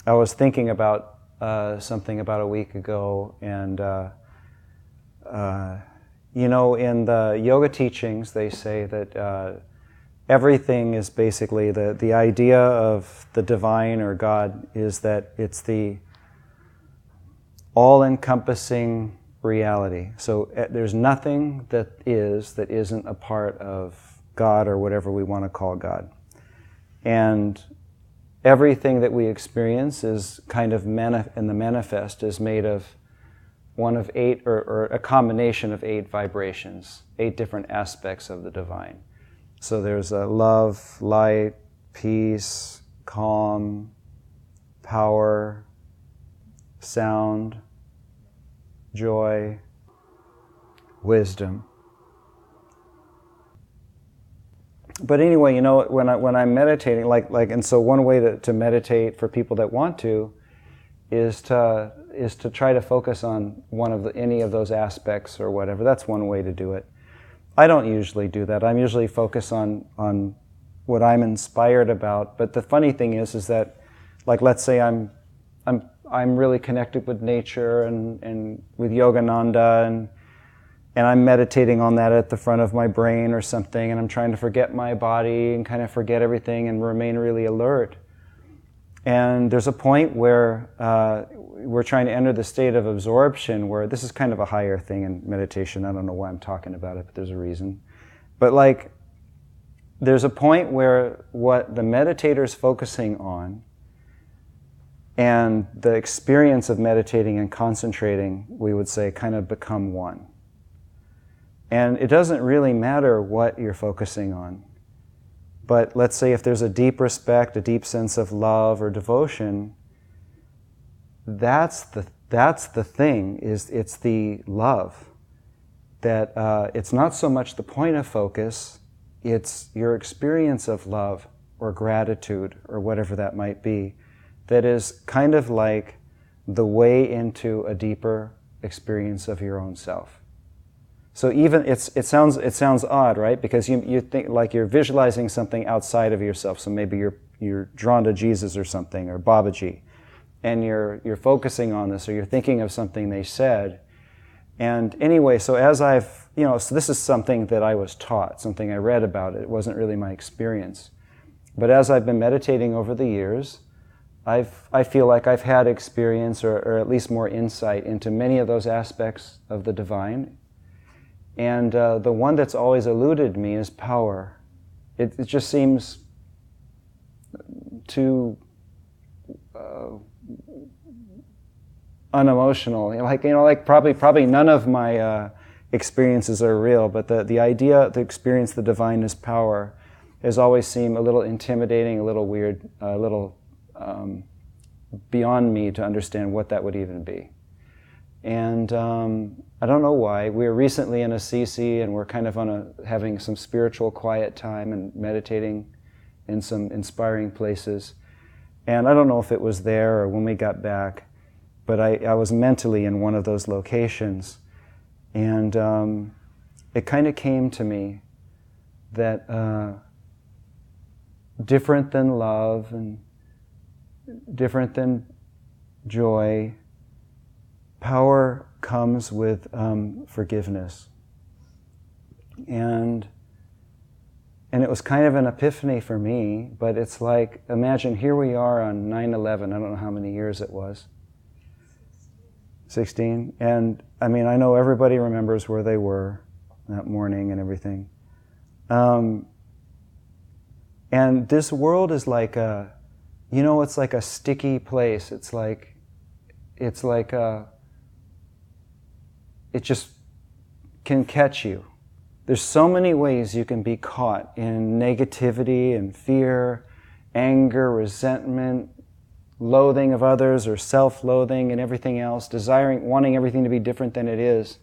I was thinking about something about a week ago, and in the yoga teachings, they say that everything is basically the idea of the divine or God is that it's the all-encompassing reality. So there's nothing that isn't a part of God or whatever we want to call God. And everything that we experience is kind of in the manifest is made of one of 8 or a combination of 8 vibrations, 8 different aspects of the divine. So there's love, light, peace, calm, power, sound, joy, wisdom. But anyway, when I'm meditating, and so one way to meditate for people that want to is to try to focus on any of those aspects or whatever. That's one way to do it. I don't usually do that. I'm usually focused on what I'm inspired about. But the funny thing is that, let's say I'm really connected with nature and with Yogananda, and I'm meditating on that at the front of my brain or something, and I'm trying to forget my body and kind of forget everything and remain really alert. And there's a point where we're trying to enter the state of absorption, where this is kind of a higher thing in meditation. I don't know why I'm talking about it, but there's a reason. But there's a point where what the meditator is focusing on and the experience of meditating and concentrating, we would say, kind of become one. And it doesn't really matter what you're focusing on. But let's say if there's a deep respect, a deep sense of love or devotion, that's the thing, it's the love. That it's not so much the point of focus, it's your experience of love or gratitude or whatever that might be, that is kind of like the way into a deeper experience of your own self. So even it sounds odd, right? Because you think like you're visualizing something outside of yourself. So maybe you're drawn to Jesus or something, or Babaji, and you're focusing on this, or you're thinking of something they said. And anyway, so so this is something that I was taught, something I read about. It wasn't really my experience. But as I've been meditating over the years, I feel like I've had experience, or at least more insight into many of those aspects of the divine. And the one that's always eluded me is power. It just seems too unemotional. Probably none of my experiences are real, but the idea to experience the divine as power has always seemed a little intimidating, a little weird, a little beyond me to understand what that would even be. And I don't know why. We were recently in Assisi, and we're kind of having some spiritual quiet time and meditating in some inspiring places. And I don't know if it was there or when we got back, but I was mentally in one of those locations. And it kind of came to me that different than love and different than joy, power comes with forgiveness. And it was kind of an epiphany for me, but it's like, imagine here we are on 9/11, I don't know how many years it was. 16? And I mean, I know everybody remembers where they were that morning and everything. And this world is like it's like a sticky place. It just can catch you. There's so many ways you can be caught in negativity and fear, anger, resentment, loathing of others, or self-loathing and everything else, wanting everything to be different than it is.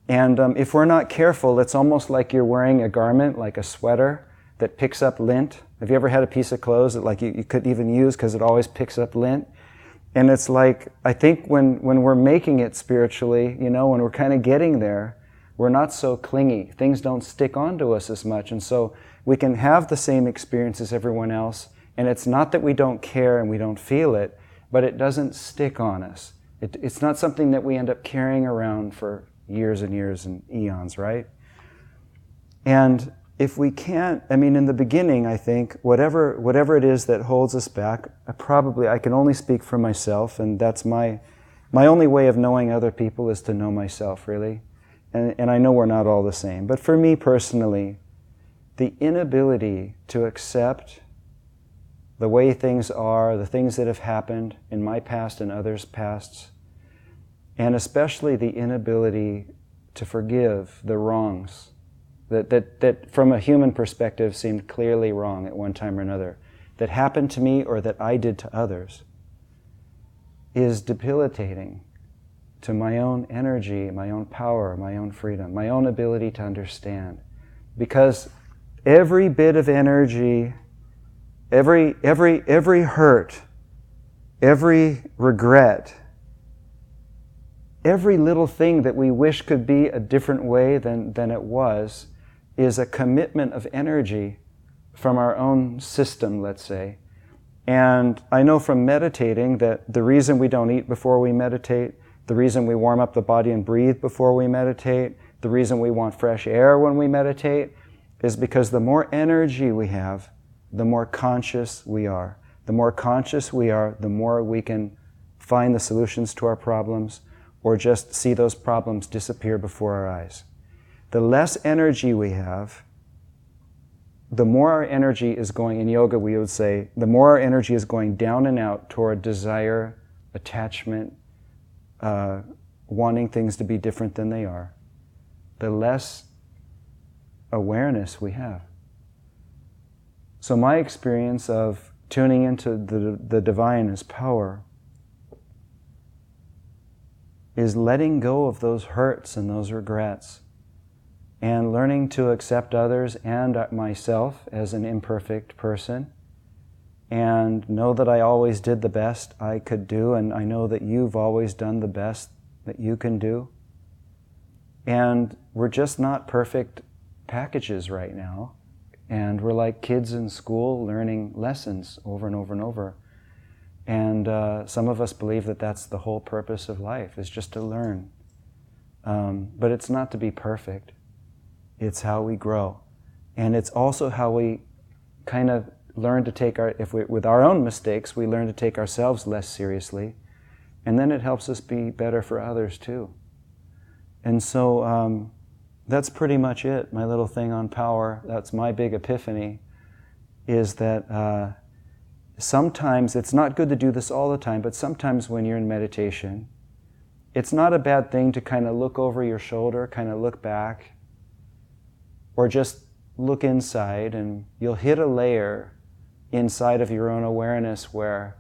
And if we're not careful, it's almost like you're wearing a garment, like a sweater, that picks up lint. Have you ever had a piece of clothes that you couldn't even use because it always picks up lint? And it's like, I think when we're making it spiritually, when we're kind of getting there, we're not so clingy. Things don't stick onto us as much. And so we can have the same experience as everyone else. And it's not that we don't care and we don't feel it. but it doesn't stick on us. It's not something that we end up carrying around for years and years and eons, right? And if we can't, I mean, in the beginning, I think, whatever it is that holds us back, I can only speak for myself, and that's my only way of knowing other people is to know myself, really. And I know we're not all the same. But for me personally, the inability to accept the way things are, the things that have happened in my past and others' pasts, and especially the inability to forgive the wrongs that from a human perspective seemed clearly wrong at one time or another, that happened to me or that I did to others, is debilitating to my own energy, my own power, my own freedom, my own ability to understand. Because every bit of energy, every hurt, every regret, every little thing that we wish could be a different way than it was, is a commitment of energy from our own system, let's say. And I know from meditating that the reason we don't eat before we meditate, the reason we warm up the body and breathe before we meditate, the reason we want fresh air when we meditate, is because the more energy we have, the more conscious we are. The more conscious we are, the more we can find the solutions to our problems or just see those problems disappear before our eyes. The less energy we have, the more our energy is going, in yoga we would say, the more our energy is going down and out toward desire, attachment, wanting things to be different than they are, the less awareness we have. So my experience of tuning into the divine as power is letting go of those hurts and those regrets and learning to accept others and myself as an imperfect person and know that I always did the best I could do, and I know that you've always done the best that you can do. And we're just not perfect packages right now. And we're like kids in school learning lessons over and over and over. And some of us believe that that's the whole purpose of life, is just to learn. But it's not to be perfect. It's how we grow. And it's also how we kind of learn to take with our own mistakes, we learn to take ourselves less seriously. And then it helps us be better for others too. And so that's pretty much it, my little thing on power. That's my big epiphany, is that sometimes, it's not good to do this all the time, but sometimes when you're in meditation, it's not a bad thing to kind of look over your shoulder, kind of look back, or just look inside, and you'll hit a layer inside of your own awareness where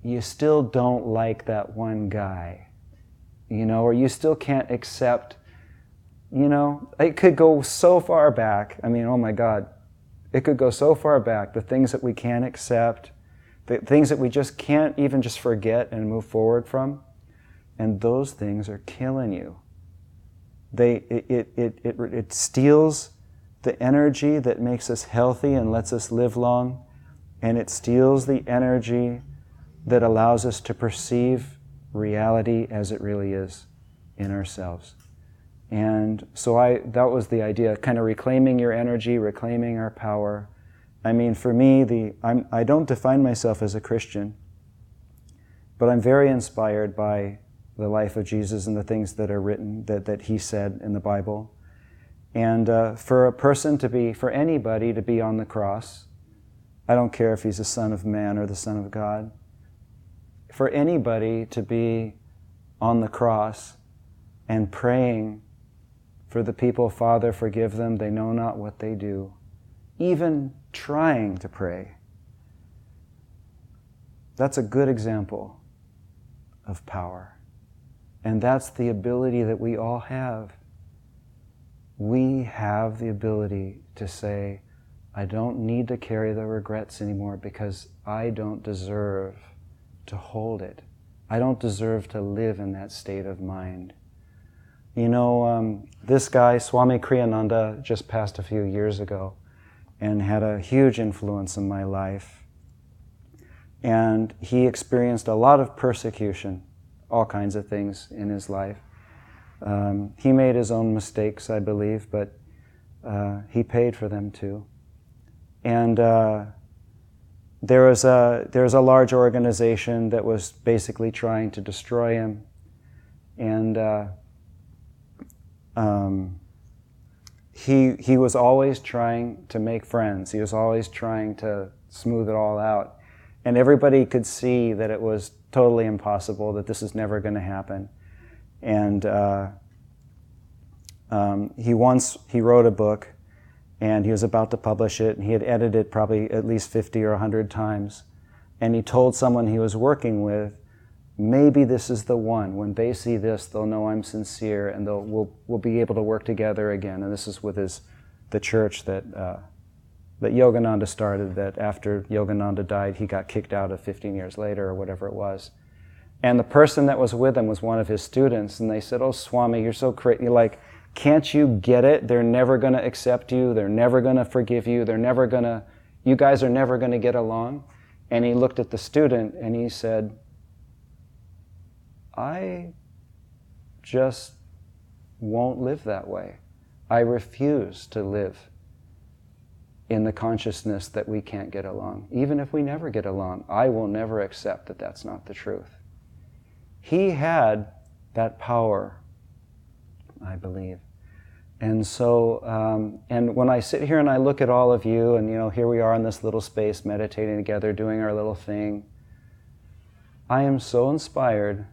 you still don't like that one guy, or you still can't accept, it could go so far back. I mean, oh my God, it could go so far back, the things that we can't accept, the things that we just can't even just forget and move forward from, and those things are killing you. It steals the energy that makes us healthy and lets us live long, and it steals the energy that allows us to perceive reality as it really is in ourselves. And so that was the idea, kind of reclaiming your energy, reclaiming our power. I mean, for me, I don't define myself as a Christian, but I'm very inspired by the life of Jesus and the things that are written, that he said in the Bible. And for anybody to be on the cross, I don't care if he's the Son of Man or the Son of God, for anybody to be on the cross and praying for the people, Father, forgive them, they know not what they do, even trying to pray, that's a good example of power. And that's the ability that we all have. We have the ability to say, I don't need to carry the regrets anymore because I don't deserve to hold it. I don't deserve to live in that state of mind. This guy, Swami Kriyananda, just passed a few years ago and had a huge influence in my life. And he experienced a lot of persecution, all kinds of things in his life. He made his own mistakes, I believe, but he paid for them too. And there was a large organization that was basically trying to destroy him. And he was always trying to make friends. He was always trying to smooth it all out. And everybody could see that it was totally impossible, that this is never going to happen. And he wrote a book, and he was about to publish it, and he had edited it probably at least 50 or 100 times. And he told someone he was working with, maybe this is the one. When they see this, they'll know I'm sincere, and we'll be able to work together again. And this is with the church that Yogananda started, that after Yogananda died, he got kicked out of 15 years later, or whatever it was. And the person that was with him was one of his students, and they said, "Oh, Swami, you're so crazy. You're like, can't you get it? They're never going to accept you. They're never going to forgive you. You guys are never going to get along." And he looked at the student and he said, "I just won't live that way. I refuse to live in the consciousness that we can't get along. Even if we never get along, I will never accept that that's not the truth." He had that power, I believe. And so, and when I sit here and I look at all of you, and here we are in this little space meditating together, doing our little thing, I am so inspired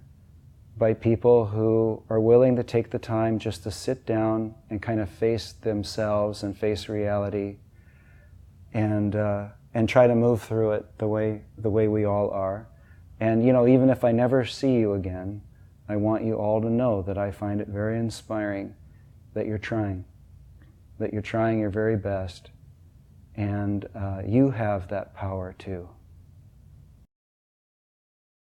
by people who are willing to take the time just to sit down and kind of face themselves and face reality, and try to move through it the way we all are. And even if I never see you again, I want you all to know that I find it very inspiring that you're trying your very best, and you have that power too.